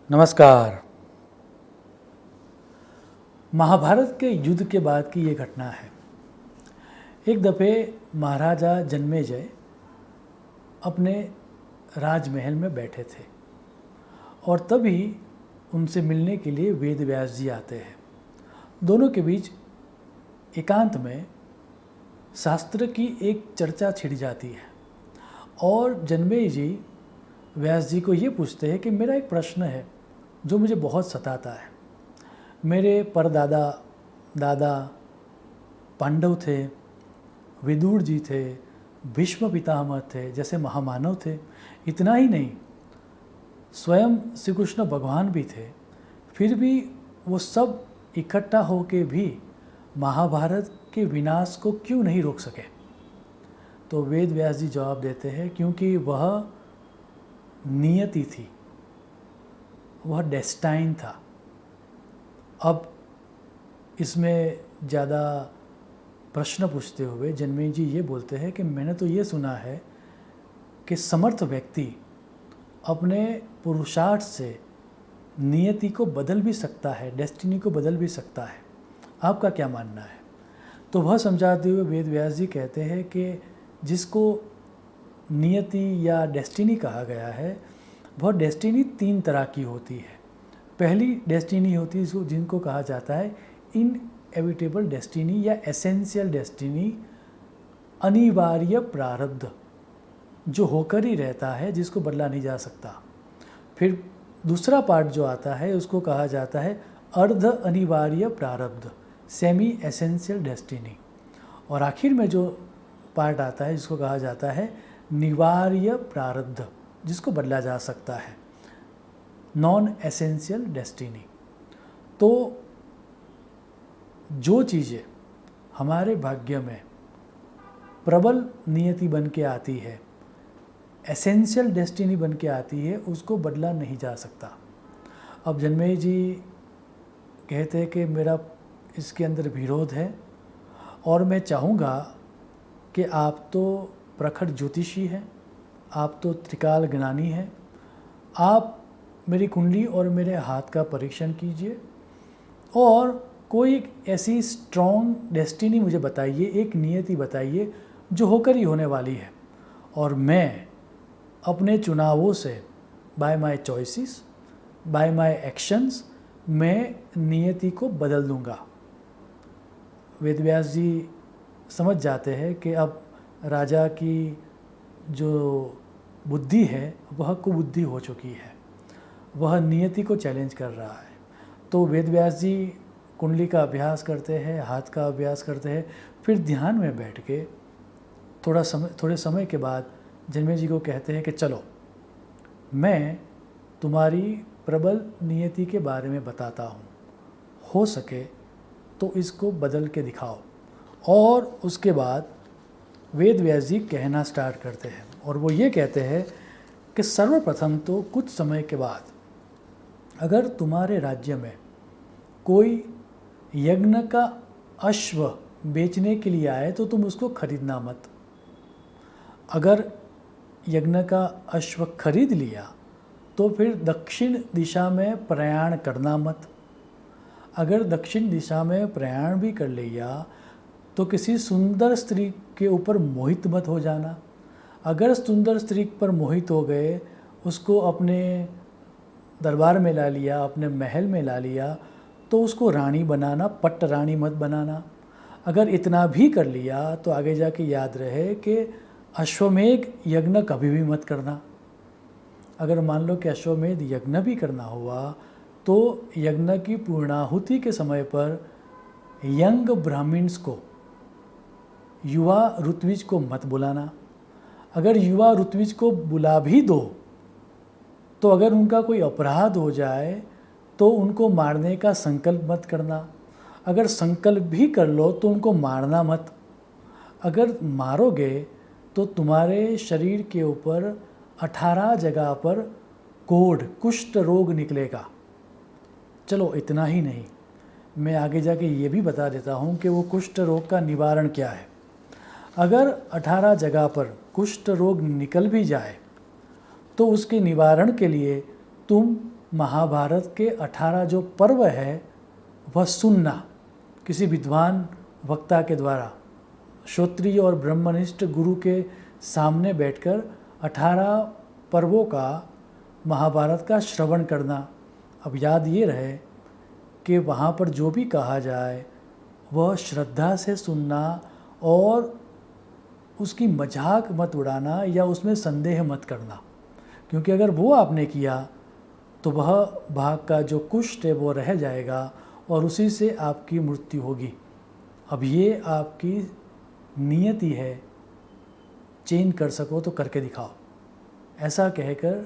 नमस्कार। महाभारत के युद्ध के बाद की ये घटना है। एक दफ़े महाराजा जन्मेजय अपने राजमहल में बैठे थे और तभी उनसे मिलने के लिए वेद व्यास जी आते हैं। दोनों के बीच एकांत में शास्त्र की एक चर्चा छिड़ जाती है और जन्मेजय जी व्यास जी को ये पूछते हैं कि मेरा एक प्रश्न है जो मुझे बहुत सताता है। मेरे परदादा दादा पांडव थे, विदुर जी थे, भीष्म पितामह थे, जैसे महामानव थे। इतना ही नहीं, स्वयं श्री कृष्ण भगवान भी थे। फिर भी वो सब इकट्ठा होके भी महाभारत के विनाश को क्यों नहीं रोक सके? तो वेद व्यास जी जवाब देते हैं, क्योंकि वह नियति थी, वह डेस्टाइन था। अब इसमें ज़्यादा प्रश्न पूछते हुए जन्मेजय जी ये बोलते हैं कि मैंने तो ये सुना है कि समर्थ व्यक्ति अपने पुरुषार्थ से नियति को बदल भी सकता है, डेस्टिनी को बदल भी सकता है। आपका क्या मानना है? तो वह समझाते हुए वेद व्यास जी कहते हैं कि जिसको नियति या डेस्टिनी कहा गया है, वह डेस्टिनी तीन तरह की होती है। पहली डेस्टिनी होती है जिनको कहा जाता है इनएविटेबल डेस्टिनी या एसेंशियल डेस्टिनी, अनिवार्य प्रारब्ध, जो होकर ही रहता है, जिसको बदला नहीं जा सकता। फिर दूसरा पार्ट जो आता है उसको कहा जाता है अर्ध अनिवार्य प्रारब्ध, सेमी एसेंशियल डेस्टिनी। और आखिर में जो पार्ट आता है जिसको कहा जाता है निवार्य प्रारब्ध, जिसको बदला जा सकता है, नॉन एसेंशियल डेस्टिनी। तो जो चीज़ें हमारे भाग्य में प्रबल नियति बन के आती है, एसेंशियल डेस्टिनी बन के आती है, उसको बदला नहीं जा सकता। अब जन्मेजय जी कहते हैं कि मेरा इसके अंदर विरोध है और मैं चाहूँगा कि आप तो प्रखर ज्योतिषी हैं, आप तो त्रिकाल ज्ञानी हैं, आप मेरी कुंडली और मेरे हाथ का परीक्षण कीजिए और कोई एक ऐसी स्ट्रॉन्ग डेस्टिनी मुझे बताइए, एक नियति बताइए जो होकर ही होने वाली है, और मैं अपने चुनावों से, by my choices, by my actions, मैं नियति को बदल दूंगा। वेदव्यास जी समझ जाते हैं कि अब राजा की जो बुद्धि है वह कुबुद्धि हो चुकी है, वह नियति को चैलेंज कर रहा है। तो वेदव्यास जी कुंडली का अभ्यास करते हैं, हाथ का अभ्यास करते हैं, फिर ध्यान में बैठ के थोड़े समय के बाद जन्मेजय जी को कहते हैं कि चलो मैं तुम्हारी प्रबल नियति के बारे में बताता हूँ, हो सके तो इसको बदल के दिखाओ। और उसके बाद वेद व्यास जी कहना स्टार्ट करते हैं और वो ये कहते हैं कि सर्वप्रथम तो कुछ समय के बाद अगर तुम्हारे राज्य में कोई यज्ञ का अश्व बेचने के लिए आए तो तुम उसको खरीदना मत। अगर यज्ञ का अश्व खरीद लिया तो फिर दक्षिण दिशा में प्रयाण करना मत। अगर दक्षिण दिशा में प्रयाण भी कर लिया तो किसी सुंदर स्त्री के ऊपर मोहित मत हो जाना। अगर सुंदर स्त्री पर मोहित हो गए, उसको अपने दरबार में ला लिया, अपने महल में ला लिया, तो उसको रानी बनाना, पट्ट रानी मत बनाना। अगर इतना भी कर लिया तो आगे जाके याद रहे कि अश्वमेध यज्ञ कभी भी मत करना। अगर मान लो कि अश्वमेध यज्ञ भी करना हुआ तो यज्ञ की पूर्णाहुति के समय पर यंग ब्राह्मण्स को, युवा ऋत्विज को मत बुलाना। अगर युवा ऋत्विज को बुला भी दो तो अगर उनका कोई अपराध हो जाए तो उनको मारने का संकल्प मत करना। अगर संकल्प भी कर लो तो उनको मारना मत। अगर मारोगे तो तुम्हारे शरीर के ऊपर 18 जगह पर कोढ़, कुष्ठ रोग निकलेगा। चलो इतना ही नहीं, मैं आगे जाके ये भी बता देता हूँ कि वो कुष्ठ रोग का निवारण क्या है। अगर 18 जगह पर कुष्ठ रोग निकल भी जाए तो उसके निवारण के लिए तुम महाभारत के 18 जो पर्व है वह सुनना किसी विद्वान वक्ता के द्वारा श्रोत्रिय और ब्रह्मनिष्ठ गुरु के सामने बैठकर 18 पर्वों का महाभारत का श्रवण करना। अब याद ये रहे कि वहाँ पर जो भी कहा जाए वह श्रद्धा से सुनना और उसकी मजाक मत उड़ाना या उसमें संदेह मत करना, क्योंकि अगर वो आपने किया तो वह भाग का जो कुष्ठ है वो रह जाएगा और उसी से आपकी मृत्यु होगी। अब ये आपकी नियति है, चेंज कर सको तो करके दिखाओ, ऐसा कहकर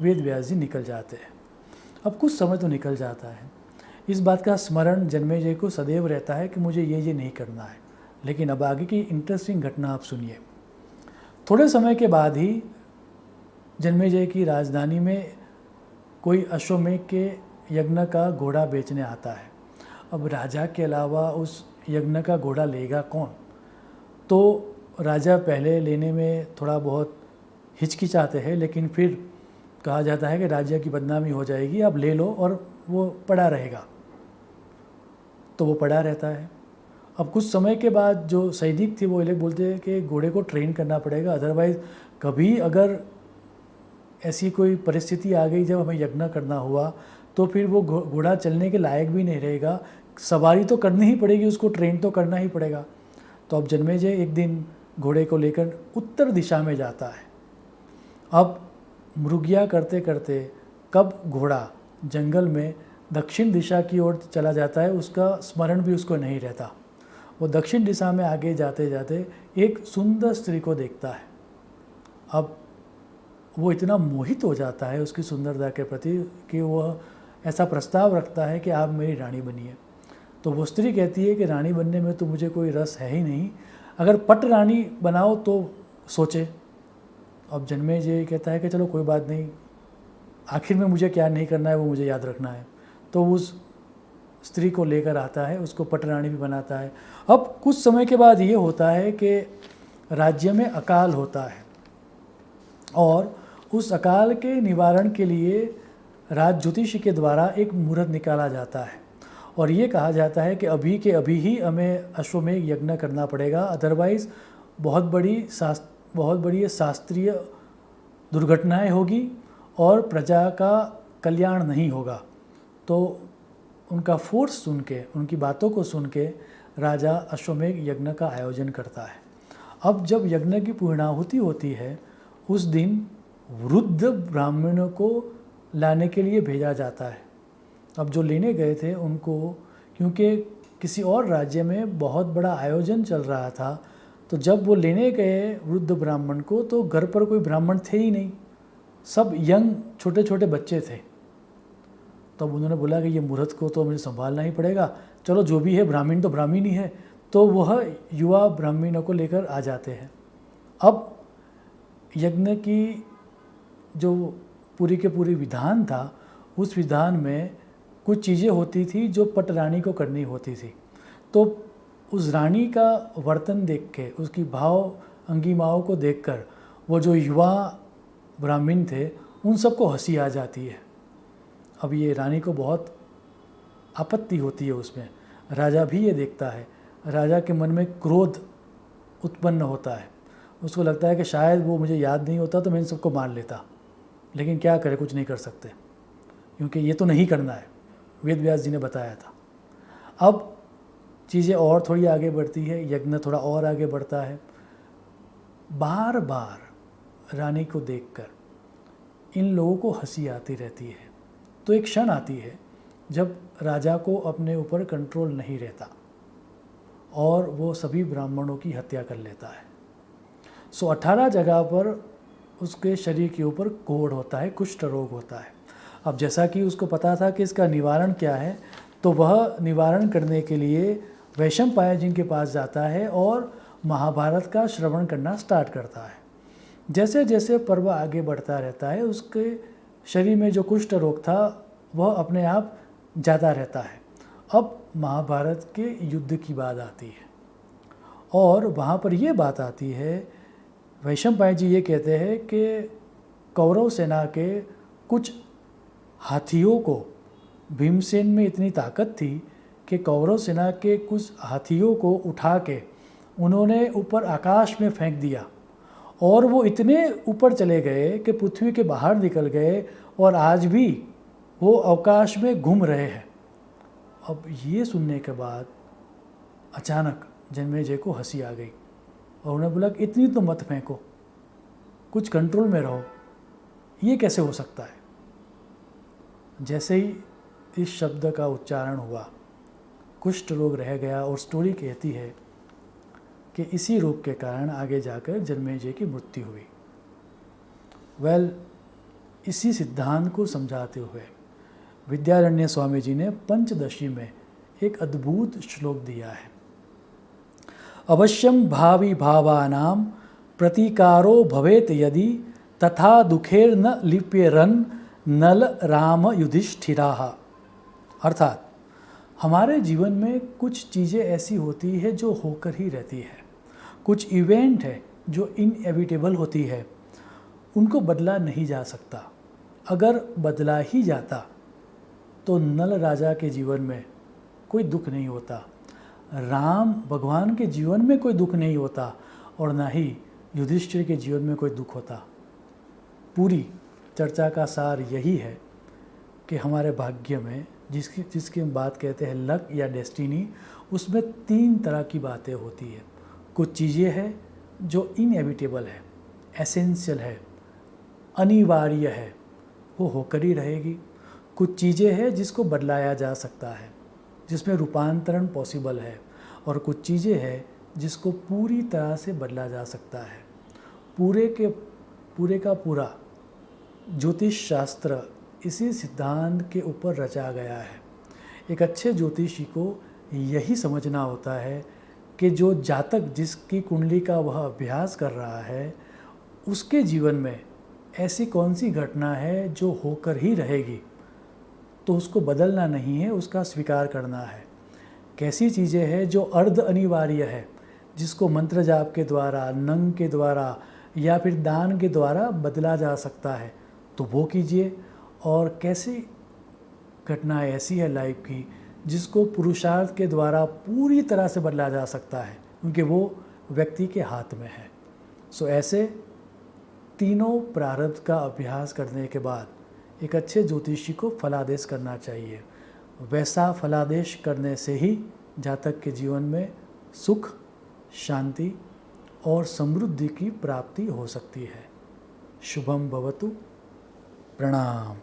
वेद व्यास जी निकल जाते हैं। अब कुछ समय तो निकल जाता है, इस बात का स्मरण जन्मेजय को सदैव रहता है कि मुझे ये नहीं करना है। लेकिन अब आगे की इंटरेस्टिंग घटना आप सुनिए। थोड़े समय के बाद ही जन्मेजय की राजधानी में कोई अश्वमेध के यज्ञ का घोड़ा बेचने आता है। अब राजा के अलावा उस यज्ञ का घोड़ा लेगा कौन? तो राजा पहले लेने में थोड़ा बहुत हिचकिचाते हैं, लेकिन फिर कहा जाता है कि राज्य की बदनामी हो जाएगी, आप ले लो, और वो पड़ा रहेगा। तो वो पड़ा रहता है। अब कुछ समय के बाद जो सैनिक थे वो ये बोलते हैं कि घोड़े को ट्रेन करना पड़ेगा, अदरवाइज़ कभी अगर ऐसी कोई परिस्थिति आ गई जब हमें यज्ञ करना हुआ तो फिर वो घोड़ा चलने के लायक भी नहीं रहेगा, सवारी तो करनी ही पड़ेगी, उसको ट्रेन तो करना ही पड़ेगा। तो अब जन्मेजय एक दिन घोड़े को लेकर उत्तर दिशा में जाता है। अब मृगया करते करते कब घोड़ा जंगल में दक्षिण दिशा की ओर चला जाता है उसका स्मरण भी उसको नहीं रहता। वो दक्षिण दिशा में आगे जाते जाते एक सुंदर स्त्री को देखता है। अब वो इतना मोहित हो जाता है उसकी सुंदरता के प्रति कि वह ऐसा प्रस्ताव रखता है कि आप मेरी रानी बनिए। तो वो स्त्री कहती है कि रानी बनने में तो मुझे कोई रस है ही नहीं, अगर पट रानी बनाओ तो सोचे। अब जन्मेजय कहता है कि चलो कोई बात नहीं, आखिर में मुझे क्या नहीं करना है वो मुझे याद रखना है। तो उस स्त्री को लेकर आता है, उसको पटरानी भी बनाता है। अब कुछ समय के बाद ये होता है कि राज्य में अकाल होता है और उस अकाल के निवारण के लिए राज ज्योतिषी के द्वारा एक मुहूर्त निकाला जाता है और ये कहा जाता है कि अभी के अभी ही हमें अश्वमेध यज्ञ करना पड़ेगा, अदरवाइज़ बहुत बड़ी शास्त्रीय दुर्घटनाएं होगी और प्रजा का कल्याण नहीं होगा। तो उनका फोर्स सुन के, उनकी बातों को सुन के राजा अश्वमेध यज्ञ का आयोजन करता है। अब जब यज्ञ की पूर्णाहुति होती है उस दिन वृद्ध ब्राह्मणों को लाने के लिए भेजा जाता है। अब जो लेने गए थे उनको, क्योंकि किसी और राज्य में बहुत बड़ा आयोजन चल रहा था, तो जब वो लेने गए वृद्ध ब्राह्मण को तो घर पर कोई ब्राह्मण थे ही नहीं, सब यंग छोटे छोटे बच्चे थे। तब उन्होंने बोला कि ये मुहूर्त को तो मुझे संभालना ही पड़ेगा, चलो जो भी है ब्राह्मण तो ब्राह्मण ही है। तो वह युवा ब्राह्मणों को लेकर आ जाते हैं। अब यज्ञ की जो पूरी के पूरी विधान था, उस विधान में कुछ चीज़ें होती थी जो पट रानी को करनी होती थी। तो उस रानी का वर्तन देख के, उसकी भाव अंगिमाओं को देखकर वो जो युवा ब्राह्मण थे उन सबको हंसी आ जाती है। अब ये रानी को बहुत आपत्ति होती है उसमें, राजा भी ये देखता है। राजा के मन में क्रोध उत्पन्न होता है, उसको लगता है कि शायद वो मुझे याद नहीं होता तो मैं इन सबको मार लेता, लेकिन क्या करे, कुछ नहीं कर सकते क्योंकि ये तो नहीं करना है, वेद व्यास जी ने बताया था। अब चीज़ें और थोड़ी आगे बढ़ती है, यज्ञ थोड़ा और आगे बढ़ता है। बार बार रानी को देखकर इन लोगों को हंसी आती रहती है। तो एक क्षण आती है जब राजा को अपने ऊपर कंट्रोल नहीं रहता और वो सभी ब्राह्मणों की हत्या कर लेता है। 18 जगह पर उसके शरीर के ऊपर कोढ़ होता है, कुष्ठ रोग होता है। अब जैसा कि उसको पता था कि इसका निवारण क्या है, तो वह निवारण करने के लिए वैशंपायन जी के पास जाता है और महाभारत का श्रवण करना स्टार्ट करता है। जैसे जैसे पर्व आगे बढ़ता रहता है उसके शरीर में जो कुष्ठ रोग था वह अपने आप जाता रहता है। अब महाभारत के युद्ध की बात आती है और वहाँ पर ये बात आती है, वैशंपायन जी ये कहते हैं कि कौरव सेना के कुछ हाथियों को, भीमसेन में इतनी ताकत थी कि कौरव सेना के कुछ हाथियों को उठा के उन्होंने ऊपर आकाश में फेंक दिया और वो इतने ऊपर चले गए कि पृथ्वी के बाहर निकल गए और आज भी वो अवकाश में घूम रहे हैं। अब ये सुनने के बाद अचानक जन्मेजय को हंसी आ गई और उन्हें बोला कि इतनी तो मत फेंको, कुछ कंट्रोल में रहो, ये कैसे हो सकता है। जैसे ही इस शब्द का उच्चारण हुआ, कुष्ठ रोग रह गया और स्टोरी कहती है कि इसी रोग के कारण आगे जाकर जन्मेजय की मृत्यु हुई। इसी सिद्धांत को समझाते हुए विद्यारण्य स्वामी जी ने पंचदशी में एक अद्भुत श्लोक दिया है। अवश्यम भावी भावानाम प्रतीकारो भवेत यदि तथा दुखेर न लिप्यरन नल राम युधिष्ठिराः। अर्थात हमारे जीवन में कुछ चीज़ें ऐसी होती है जो होकर ही रहती है, कुछ इवेंट है जो इनएविटेबल होती है, उनको बदला नहीं जा सकता। अगर बदला ही जाता तो नल राजा के जीवन में कोई दुख नहीं होता, राम भगवान के जीवन में कोई दुख नहीं होता और ना ही युधिष्ठिर के जीवन में कोई दुख होता। पूरी चर्चा का सार यही है कि हमारे भाग्य में जिसकी हम बात कहते हैं लक या डेस्टिनी, उसमें 3 तरह की बातें होती है। कुछ चीज़ें हैं जो इनएविटेबल है, एसेंशियल है, अनिवार्य है, वो होकर ही रहेगी। कुछ चीज़ें हैं जिसको बदलाया जा सकता है, जिसमें रूपांतरण पॉसिबल है, और कुछ चीज़ें हैं जिसको पूरी तरह से बदला जा सकता है। पूरे का पूरा ज्योतिष शास्त्र इसी सिद्धांत के ऊपर रचा गया है। एक अच्छे ज्योतिषी को यही समझना होता है कि जो जातक जिसकी कुंडली का वह अभ्यास कर रहा है, उसके जीवन में ऐसी कौन सी घटना है जो होकर ही रहेगी, तो उसको बदलना नहीं है, उसका स्वीकार करना है। कैसी चीज़ें हैं जो अर्ध अनिवार्य है, जिसको मंत्र जाप के द्वारा, नंग के द्वारा या फिर दान के द्वारा बदला जा सकता है, तो वो कीजिए। और कैसी घटनाएं ऐसी है लाइफ की जिसको पुरुषार्थ के द्वारा पूरी तरह से बदला जा सकता है, क्योंकि वो व्यक्ति के हाथ में है। ऐसे तीनों प्रारब्ध का अभ्यास करने के बाद एक अच्छे ज्योतिषी को फलादेश करना चाहिए। वैसा फलादेश करने से ही जातक के जीवन में सुख, शांति और समृद्धि की प्राप्ति हो सकती है। शुभम भवतु। प्रणाम।